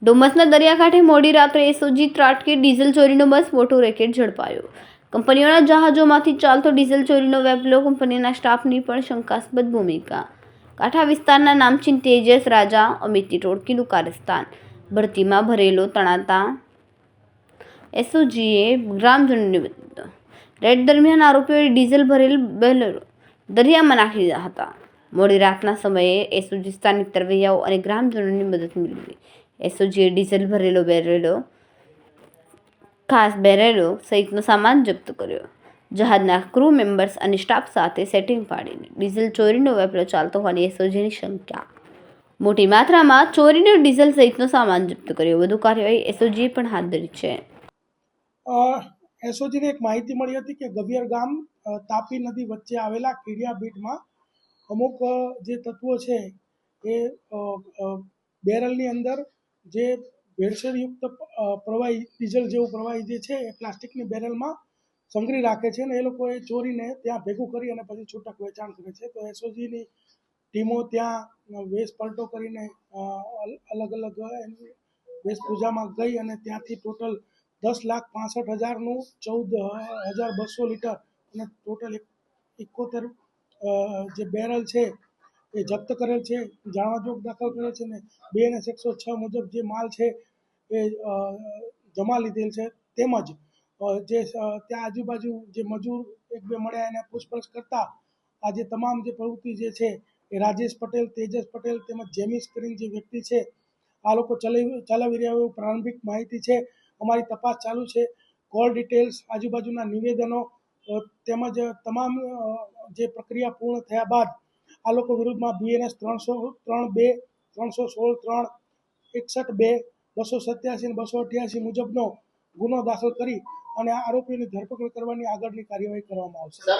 ડુમસના દરિયાકાંઠે મોડી રાત્રે એસઓજી ત્રાટકે ડીઝલ ચોરીનો બસ મોટો રેકેટ ઝડપાયો। કંપનીઓના જહાજોમાંથી ચાલતો ડીઝલ ચોરીનો વેપલો, કંપનીના સ્ટાફની પણ શંકાસ્પદ ભૂમિકા। કાંઠા વિસ્તારના નામચીન તેજસ રાજા અમિતની ટોળકીનું કારસ્તાન, ભરતીમાં ભરેલો તણાતા એસઓજીએ ગ્રામજનોને બદલ્યો। રેડ દરમિયાન આરોપીઓએ ડીઝલ ભરેલ બોલેરો દરિયામાં નાખી દીધા હતા। મોડી રાતના સમયે એસઓજી સ્થાનિક તરવૈયાઓ અને ગ્રામજનોની મદદ મેળવી એસઓજીએ ડીઝલ ભરેલો બેરેલો સહિતનો સામાન જપ્ત કર્યો। જહાજના ક્રૂ મેમ્બર્સ અને સ્ટાફ સાથે સેટિંગ પાડીને ડીઝલ ચોરીનો વેપલો ચાલતો હોવાની એસઓજીની શંકા। મોટી માત્રામાં ચોરીનો ડીઝલ સહિતનો સામાન જપ્ત કર્યો। વધુ કાર્યવાહી એસઓજીએ પણ હાથ ધરી છે। એસઓજીને એક માહિતી મળી હતી કે ગવિયર ગામ તાપી નદી વચ્ચે આવેલા કીડિયા બીટમાં અમુક જે તત્વો છે એ બેરલની અંદર જે ભેળસેળયુક્ત પ્રવાહી ડીઝલ જેવું પ્રવાહી જે છે એ પ્લાસ્ટિકની બેરલમાં સંગ્રહી રાખે છે અને એ લોકો એ ચોરીને ત્યાં ભેગું કરી અને પછી છૂટક વેચાણ કરે છે। તો એસઓજીની ટીમો ત્યાં વેશ પલટો કરીને અલગ અલગ વેશભૂષામાં ગઈ અને ત્યાંથી ટોટલ 10,65,000નું 14,200 લીટર અને ટોટલ 71 જે બેરલ છે એ જપ્ત કરેલ છે, જાણવાજોગ દાખલ કરેલ છે ને BNS 106 મુજબ જે માલ છે એ જમા લીધેલ છે। તેમજ જે ત્યાં આજુબાજુ જે મજૂર એક બે મળ્યા એને પૂછપરછ કરતા આ જે તમામ જે પ્રવૃત્તિ જે છે એ રાજેશ પટેલ, તેજસ પટેલ તેમજ જેમિસ કરીને જે વ્યક્તિ છે આ લોકો ચલાવી રહ્યા એવું પ્રારંભિક માહિતી છે। અમારી તપાસ ચાલુ છે। કોલ ડિટેલ્સ, આજુબાજુના નિવેદનો તેમજ તમામ જે પ્રક્રિયા પૂર્ણ થયા બાદ આ લોકો વિરુદ્ધમાં BNS 303(2), 316(3), 61(2), 287 અને 288 મુજબનો ગુનો દાખલ કરી અને આરોપીની ધરપકડ કરવાની આગળની કાર્યવાહી કરવામાં આવશે।